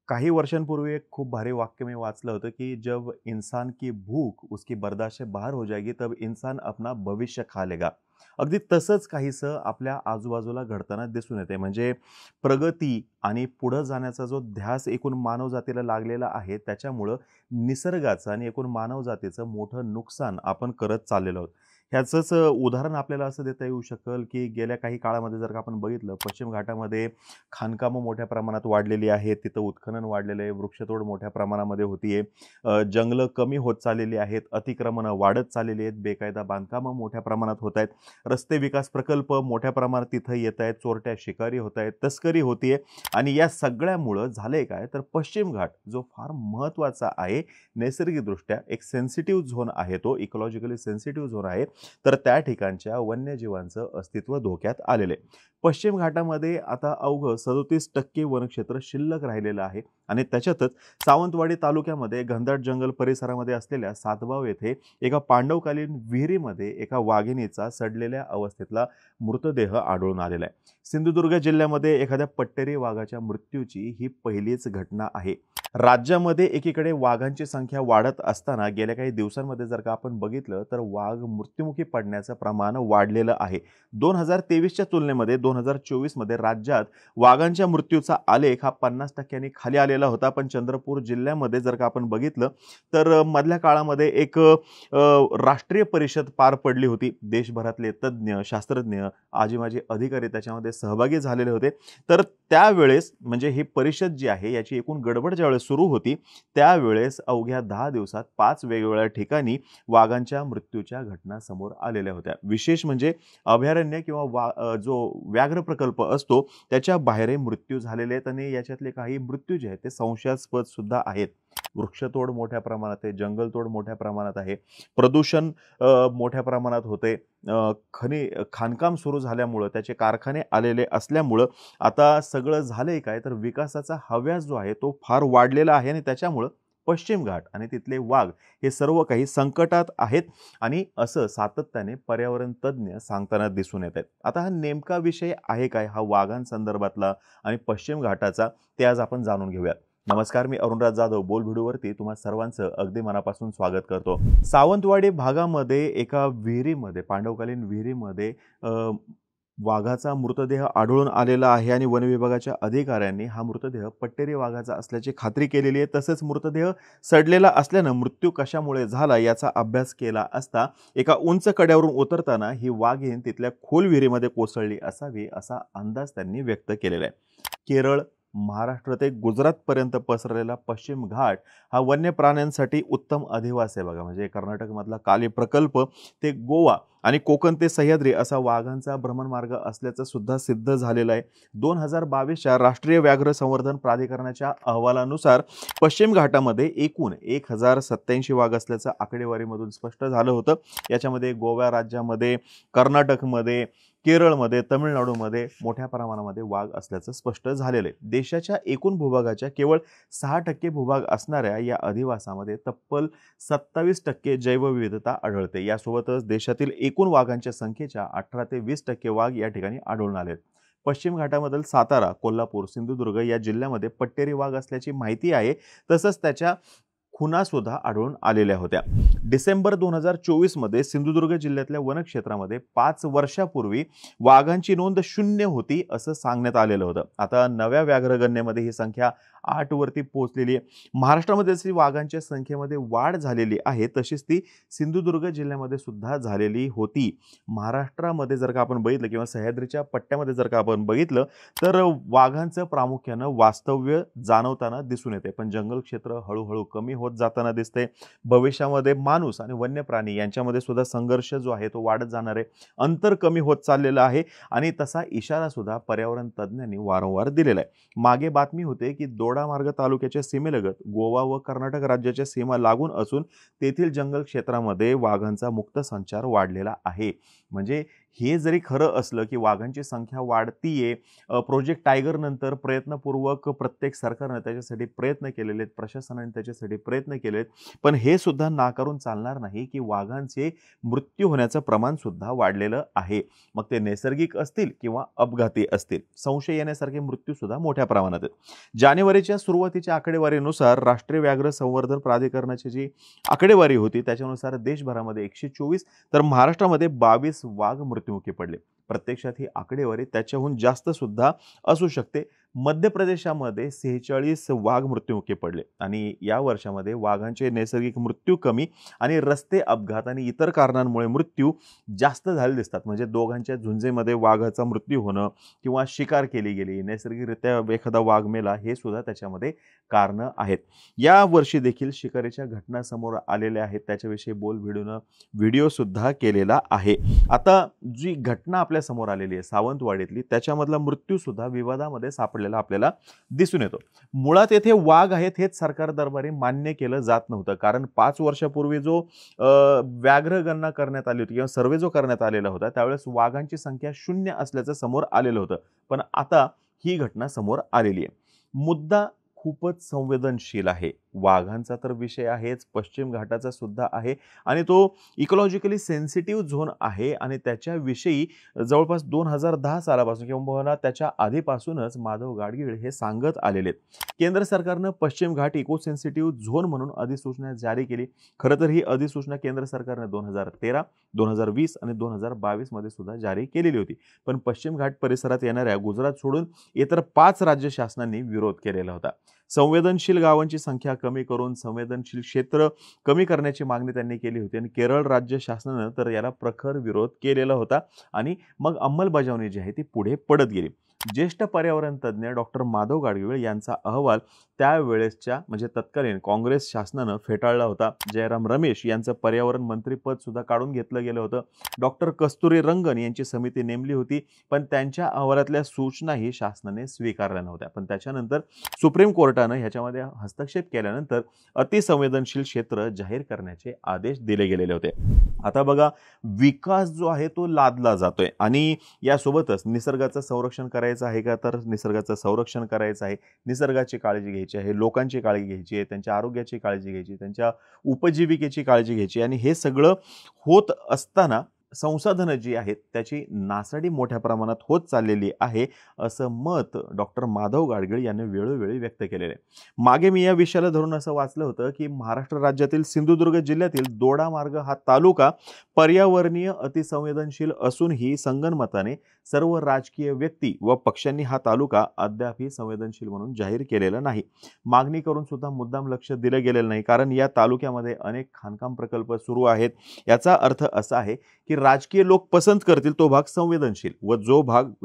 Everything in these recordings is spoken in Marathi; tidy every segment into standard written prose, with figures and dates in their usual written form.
काही वर्षांपूर्वी एक खूप भारी वाक्य मी वाचलं होतं, की "जब इंसान की भूख उसकी बर्दाश्त से बाहर हो जाएगी, तब इंसान अपना भविष्य खा लेगा." अगदी तसंच काहीसं आपल्या आजूबाजूला घडताना दिसून येते. म्हणजे प्रगती आणि पुढं जाण्याचा जो ध्यास एकूण मानवजातीला लागलेला आहे, त्याच्यामुळं निसर्गाचं आणि एकूण मानवजातीचं मोठं नुकसान आपण करत चाललेलो आहोत. ह्याचंच उदाहरण आपल्याला असं देता येऊ शकेल, की गेल्या काही काळामध्ये जर का आपण बघितलं, पश्चिम घाटामध्ये खाणकामं मोठ्या प्रमाणात वाढलेली आहेत. तिथं उत्खनन वाढलेलं आहे. वृक्षतोड मोठ्या प्रमाणामध्ये होतीये. जंगलं कमी होत चाललेली आहेत. अतिक्रमणं वाढत चाललेली आहेत. बेकायदा बांधकामं मोठ्या प्रमाणात होत आहेत. रस्ते विकास प्रकल्प मोठ्या प्रमाणात तिथं येत आहेत. चोरट्या शिकारी होत आहेत. तस्करी होतीये आणि या सगळ्यामुळं झालंय काय, तर पश्चिम घाट जो फार महत्त्वाचा आहे, नैसर्गिकदृष्ट्या एक सेन्सिटिव्ह झोन आहे तो, इकॉलॉजिकली सेन्सिटिव्ह झोन आहे. तर त्या ठिकाणच्या वन्यजीवांचं अस्तित्व धोक्यात आलेलं आहे. पश्चिम घाटामध्ये आता अवघं 37% वनक्षेत्र शिल्लक राहिलेलं आहे आणि त्याच्यातच सावंतवाडी तालुक्यामध्ये घनदाट जंगल परिसरामध्ये असलेल्या सातबाव येथे एका पांडवकालीन विहिरीमध्ये एका वाघिणीचा सडलेल्या अवस्थेतला मृतदेह आढळून आलेला आहे. सिंधुदुर्ग जिल्ह्यामध्ये एखाद्या पट्टेरी वाघाच्या मृत्यूची ही पहिलीच घटना आहे. राज्यामध्ये एकीकडे वाघांची संख्या वाढत असताना गेल्या काही दिवसांमध्ये जर का आपण बघितलं तर वाघ मृत्युमुखी पडण्याचं प्रमाण वाढलेलं आहे. 2023च्या तुलनेमध्ये 2024 मध्ये राज्यात वाघांच्या मृत्यूचा आलेख हा 50% खाली आलेला होता. पण चंद्रपूर जिल्ह्यामध्ये जर का आपण बघितलं तर मधल्या काळामध्ये एक राष्ट्रीय परिषद पार पडली होती. देशभरातले तज्ज्ञ, शास्त्रज्ञ, आजी-माजी अधिकारी त्याच्यामध्ये सहभागी झालेले होते. तर त्यावेळेस म्हणजे ही परिषद जी आहे याची एकूण गडबड ज्यावेळेस सुरू होती, त्यावेळेस अवघ्या 10 दिवसात 5 वेगवेगळ्या ठिकाणी वाघांच्या मृत्यूच्या घटना समोर आलेल्या होत्या. विशेष म्हणजे अभयारण्य किंवा जो व्याघ्र प्रकल्प असतो त्याच्या बाहेरही मृत्यू झालेले आहेत आणि याच्यातले काही मृत्यू जे आहेत ते संशयास्पद सुद्धा आहेत. वृक्षतोड मोठ्या प्रमाणात आहे, जंगलतोड मोठ्या प्रमाणात आहे, प्रदूषण मोठ्या प्रमाणात होते. खाणकाम सुरू झाल्यामुळं त्याचे कारखाने आलेले असल्यामुळं आता सगळं झालंय काय, तर विकासाचा हव्यास जो आहे तो फार वाढलेला आहे आणि त्याच्यामुळं पश्चिम घाट आणि तिथले वाघ हे सर्व काही संकटात आहेत आणि असं सातत्याने पर्यावरण तज्ज्ञ सांगताना दिसून येत आहेत. आता हा नेमका विषय आहे काय, हा वाघांसंदर्भातला आणि पश्चिम घाटाचा, ते आज आपण जाणून घेऊयात. नमस्कार, मी अरुणराज जाधव बोलभिडूवरती तुम्हा सर्वांचं अगदी मनापासून स्वागत करतो. सावंतवाडी भागामध्ये एका विहिरीमध्ये, पांडवकालीन विहिरीमध्ये वाघाचा मृतदेह आढळून आलेला आहे आणि वन विभागाच्या अधिकाऱ्यांनी हा मृतदेह पट्टेरी वाघाचा असल्याची खात्री केलेली आहे. तसेच मृतदेह सडलेला असल्यानं मृत्यू कशामुळे झाला याचा अभ्यास केला असता एका उंच कड्यावरून उतरताना ही वाघीण तिथल्या खोल विहिरीमध्ये कोसळली असावी असा अंदाज त्यांनी व्यक्त केलेला आहे. केरळ, महाराष्ट्र ते गुजरातपर्यंत पसरलेला पश्चिम घाट हा वन्य प्राण्यांसाठी उत्तम अधिवास आहे बघा. म्हणजे कर्नाटकमधला काली प्रकल्प ते गोवा आणि कोकण ते सह्याद्री असा वाघांचा भ्रमणमार्ग असल्याचं सुद्धा सिद्ध झालेलं आहे. 2022च्या राष्ट्रीय व्याघ्र संवर्धन प्राधिकरणाच्या अहवालानुसार पश्चिम घाटामध्ये एकूण 1087 वाघ असल्याचं आकडेवारीमधून स्पष्ट झालं होतं. याच्यामध्ये गोवा राज्यामध्ये, कर्नाटकमध्ये, केरळमध्ये, तमिळनाडूमध्ये मोठ्या प्रमाणामध्ये वाघ असल्याचं स्पष्ट झालेलं आहे. देशाच्या एकूण भूभागाच्या केवळ 6% भूभाग असणाऱ्या या अधिवासामध्ये तब्बल 27% जैवविविधता आढळते. यासोबतच देशातील एकूण वाघांच्या संख्येच्या 18 ते 20% वाघ या ठिकाणी आढळून आलेत. पश्चिम घाटामधील सातारा, कोल्हापूर, सिंधुदुर्ग या जिल्ह्यामध्ये पट्टेरी वाघ असल्याची माहिती आहे. तसंच त्याच्या खुणा सुद्धा आढळून आलेल्या होत्या. डिसेंबर 2024 मध्ये सिंधुदुर्ग जिल्ह्यातल्या वनक्षेत्रामध्ये 5 वर्षापूर्वी वाघांची नोंद 0 होती असं सांगण्यात आलेलं होतं. आता नव्या व्याघ्रगणनेमध्ये ही संख्या 8 वरती पोहोचलेली आहे. महाराष्ट्रामध्ये जशी वाघांच्या संख्येमध्ये वाढ झालेली आहे तशीच ती सिंधुदुर्ग जिल्ह्यामध्ये सुद्धा झालेली होती. महाराष्ट्रामध्ये जर का आपण बघितलं किंवा सह्याद्रीच्या पट्ट्यामध्ये जर का आपण बघितलं तर वाघांचं प्रामुख्यानं वास्तव्य जाणवताना दिसून येते. पण जंगल क्षेत्र हळूहळू कमी होत जाताना दिसते. भविष्यामध्ये माणूस आणि वन्य प्राणी यांच्यामध्ये सुद्धा संघर्ष जो आहे तो वाढत जाणार आहे. अंतर कमी होत चाललेलं आहे आणि तसा इशारा सुद्धा पर्यावरण तज्ज्ञांनी वारंवार दिलेला आहे. मागे बातमी होते की दोडामार्ग तालुक्याच्या सीमेलगत गोवा व कर्नाटक राज्याच्या सीमा लागून असून तेथील जंगल क्षेत्रामध्ये वाघांचा मुक्त संचार वाढलेला आहे. म्हणजे हे जरी खरं असलं की वाघांची संख्या वाढतीये, प्रोजेक्ट टायगर नंतर प्रयत्नपूर्वक प्रत्येक सरकारनं त्याच्यासाठी प्रयत्न केलेले आहेत, प्रशासनाने त्याच्यासाठी प्रयत्न केले आहेत, पण हे सुद्धा नाकारून चालणार नाही की वाघांचे मृत्यू होण्याचं प्रमाण सुद्धा वाढलेलं आहे. मग ते नैसर्गिक असतील किंवा अपघाती असतील, संशय येण्यासारखे मृत्यू सुद्धा मोठ्या प्रमाणात आहेत. जानेवारीच्या सुरुवातीच्या आकडेवारीनुसार राष्ट्रीय व्याघ्र संवर्धन प्राधिकरणाची जी आकडेवारी होती त्याच्यानुसार देशभरामध्ये 124 तर महाराष्ट्रामध्ये 22 वाघ मृत्युमुखी पडले. प्रत्यक्षात ही आकडेवारी त्याच्याहून जास्त सुद्धा असू शकते. मध्य प्रदेशामध्ये 46 वाघ मृत्युमुखी पडले आणि या वर्षामध्ये वाघांचे नैसर्गिक मृत्यू कमी आणि रस्ते अपघात आणि इतर कारणांमुळे मृत्यू जास्त झाले दिसतात. म्हणजे दोघांच्या झुंजेमध्ये वाघाचा मृत्यू होणं किंवा शिकार केली गेली, नैसर्गिकरित्या एखादा वाघ मेला, हे सुद्धा त्याच्यामध्ये कारणं आहेत. या वर्षी देखील शिकारीच्या घटना समोर आलेल्या आहेत, त्याच्याविषयी व्हिडिओ सुद्धा केलेला आहे. आता जी घटना आपल्या समोर आलेली आहे सावंतवाडीतली, त्याच्यामधला मृत्यू सुद्धा विवादामध्ये सापडलेला आपल्याला दिसून येतो. मुळात येथे वाघ आहेत हेच सरकार दरबारी मान्य केलं जात नव्हतं, कारण 5 वर्षापूर्वी जो व्याघ्र गणना करण्यात आली होती किंवा सर्वे जो करण्यात आलेला होता त्यावेळेस वाघांची संख्या 0 असल्याचं समोर आलेलं होतं. पण आता ही घटना समोर आलेली आहे. मुद्दा खूपच संवेदनशील आहे. वाघांचा तर विषय आहेच, पश्चिम घाटाचा सुद्धा आहे आणि तो इकॉलॉजिकली सेन्सिटिव्ह झोन आहे आणि त्याच्याविषयी जवळपास 2010 सालापासून किंवा त्याच्या आधीपासूनच माधव गाडगीळ हे सांगत आलेले आहेत. केंद्र सरकारनं पश्चिम घाट इको सेन्सिटिव्ह झोन म्हणून अधिसूचना जारी केली. खरं तर ही अधिसूचना केंद्र सरकारनं 2013, 2020 आणि 2022 मध्ये सुद्धा जारी केलेली होती. पण पश्चिम घाट परिसरात येणाऱ्या गुजरात सोडून इतर 5 राज्य शासनांनी विरोध केलेला होता. संवेदनशील गावांची संख्या कमी करून संवेदनशील क्षेत्र कमी करण्याची मागणी त्यांनी केली होती आणि केरळ राज्य शासनानं तर याला प्रखर विरोध केलेला होता आणि मग अंमलबजावणी जी आहे ती पुढे पडत गेली. ज्येष्ठ पर्यावरण तज्ज्ञ डॉक्टर माधव गाडगीळ यांचा अहवाल त्यावेळेसच्या म्हणजे तत्कालीन काँग्रेस शासनानं फेटाळला होता. जयराम रमेश यांचं पर्यावरण मंत्रीपद सुद्धा काढून घेतलं गेलं होतं. डॉक्टर कस्तुरी रंगन यांची समिती नेमली होती, पण त्यांच्या अहवालातल्या सूचनाही शासनाने स्वीकारल्या नव्हत्या. पण त्याच्यानंतर सुप्रीम कोर्टानं ह्याच्यामध्ये हस्तक्षेप केल्यानंतर अतिसंवेदनशील क्षेत्र जाहीर करण्याचे आदेश दिले गेलेले होते. आता बघा, विकास जो आहे तो लादला जातोय आणि यासोबतच निसर्गाचं संरक्षण करायचं आहे का, तर निसर्गाचं संरक्षण करायचं आहे, निसर्गाची काळजी घ्यायची आहे, लोकांची काळजी घ्यायची आहे, त्यांच्या आरोग्याची काळजी घ्यायची, त्यांच्या उपजीविकेची काळजी घ्यायची आणि हे सगळं होत असताना संसाधनं जी आहेत त्याची नासाडी मोठ्या प्रमाणात होत चाललेली आहे, असं मत डॉक्टर माधव गाडगीळ यांनी वेळोवेळी व्यक्त केलेलं आहे. मागे मी या विषयाला धरून असं वाचलं होतं की महाराष्ट्र राज्यातील सिंधुदुर्ग जिल्ह्यातील दोडामार्ग हा तालुका पर्यावरणीय अतिसंवेदनशील असूनही संगनमताने सर्व राजकीय व्यक्ती व पक्षांनी हा तालुका अद्यापही संवेदनशील म्हणून जाहीर केलेला नाही. मागणी करून सुद्धा मुद्दाम लक्ष दिलं गेलेलं नाही, कारण या तालुक्यामध्ये अनेक खाणकाम प्रकल्प सुरू आहेत. याचा अर्थ असा आहे की राजकीय लोक पसंत करतील तो भाग संवेदनशील व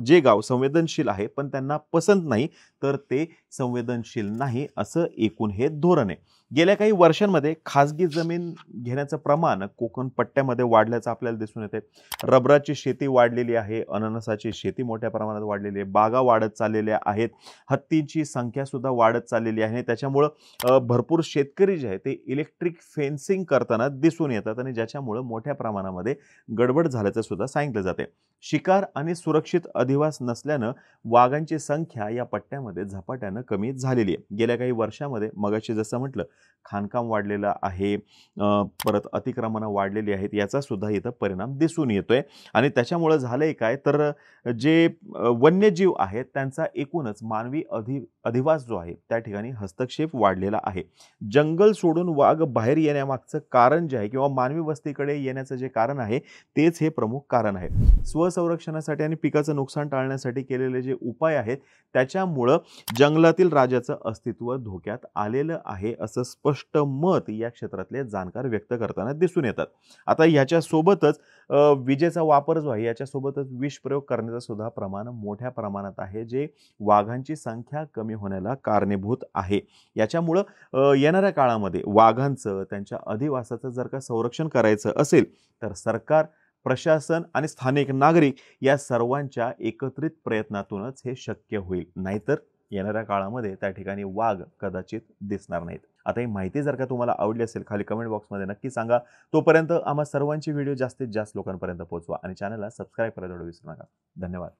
जे गाव संवेदनशील आहे पण त्यांना पसंत नाही तर ते संवेदनशील नाही, असं एकूण हे धोरण आहे. गेल्या काही वर्षांमध्ये खासगी जमीन घेण्याचं प्रमाण कोकण पट्ट्यामध्ये वाढल्याचं आपल्याला दिसून येते. रबराची शेती वाढलेली आहे, अननसाची शेती मोठ्या प्रमाणात वाढलेली आहे, बागा वाढत चाललेल्या आहेत, हत्तींची संख्या सुद्धा वाढत चाललेली आहे. त्याच्यामुळं भरपूर शेतकरी जे आहे ते इलेक्ट्रिक फेन्सिंग करताना दिसून येतात आणि ज्याच्यामुळं मोठ्या प्रमाणामध्ये गडबड झाल्याचं सुद्धा सांगितलं जाते. शिकार आणि सुरक्षित अधिवास नसल्यानं वाघांची संख्या या पट्ट्यामध्ये झपाट्यानं कमी झालेली आहे. गेल्या काही वर्षामध्ये मगाशी जसं म्हटलं खाणकाम वाढलेलं आहे, परत अतिक्रमणं वाढलेली आहेत, याचा सुद्धा इथं परिणाम दिसून येतोय आणि त्याच्यामुळं झालंय काय तर जे वन्यजीव आहेत त्यांचा एकूणच मानवी अधिवास जो आहे त्या ठिकाणी हस्तक्षेप वाढलेला आहे. जंगल सोडून वाघ बाहेर येण्यामागचं कारण जे आहे किंवा मानवी वस्तीकडे येण्याचं जे कारण आहे तेच हे प्रमुख कारण आहे. स्वसंरक्षणासाठी आणि पिकाचं नुकसान टाळण्यासाठी केलेले जे उपाय आहेत त्याच्यामुळं जंगलातील राजाचं अस्तित्व धोक्यात आलेलं आहे, असं स्पष्ट मत या क्षेत्रातले जाणकार व्यक्त करताना दिसून येतात. आता ह्याच्यासोबतच विजेचा वापर जो आहे याच्यासोबतच विष प्रयोग करण्याचं सुद्धा प्रमाण मोठ्या प्रमाणात आहे, जे वाघांची संख्या कमी होण्याला कारणीभूत आहे. याच्यामुळं येणाऱ्या काळामध्ये वाघांचं त्यांच्या अधिवासाचं जर का संरक्षण करायचं असेल तर सरकार, प्रशासन आणि स्थानिक नागरिक या सर्वांच्या एकत्रित प्रयत्नातूनच हे शक्य होईल, नाहीतर येणाऱ्या काळामध्ये त्या ठिकाणी वाघ कदाचित दिसणार नाहीत. आता ही माहिती जर का तुम्हाला आवडली असेल खाली कमेंट बॉक्समध्ये नक्की सांगा. तोपर्यंत आम्हा सर्वांची व्हिडिओ जास्तीत जास्त लोकांपर्यंत पोहोचवा आणि चॅनलला सबस्क्राईब करायला विसरू नका. धन्यवाद.